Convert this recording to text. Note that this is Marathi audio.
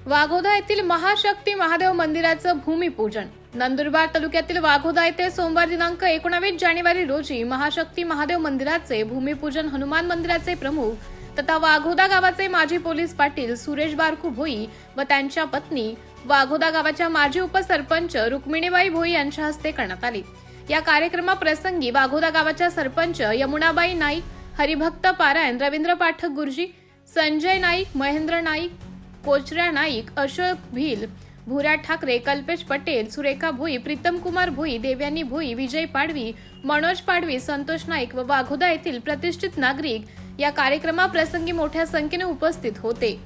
वाघोदा येथील महाशक्ती महादेव मंदिराचं भूमिपूजन। नंदुरबार तालुक्यातील वाघोदा येथे सोमवार दिनांक 19 जानेवारी रोजी महाशक्ती महादेव मंदिराचे भूमिपूजन हनुमान मंदिराचे प्रमुख तथा वाघोदा गावाचे माजी पोलीस पाटील सुरेश बारकू भोई व त्यांच्या पत्नी वाघोदा गावाच्या माजी उपसरपंच रुक्मिणीबाई भोई यांच्या हस्ते करण्यात आले। या कार्यक्रमाप्रसंगी वाघोदा गावाच्या सरपंच यमुनाबाई नाईक, हरिभक्त पारायण, रवींद्र पाठक गुरुजी, संजय नाईक, महेंद्र नाईक, कोचऱ्या नाईक, अशोक भील, भुऱ्या ठाकरे, कल्पेश पटेल, सुरेखा भोई, प्रीतम कुमार भोई, देवयानी भोई, विजय पाडवी, मनोज पाडवी, संतोष नाईक व वाघोदा येथील प्रतिष्ठित नागरिक या कार्यक्रमाप्रसंगी मोठ्या संख्येने उपस्थित होते।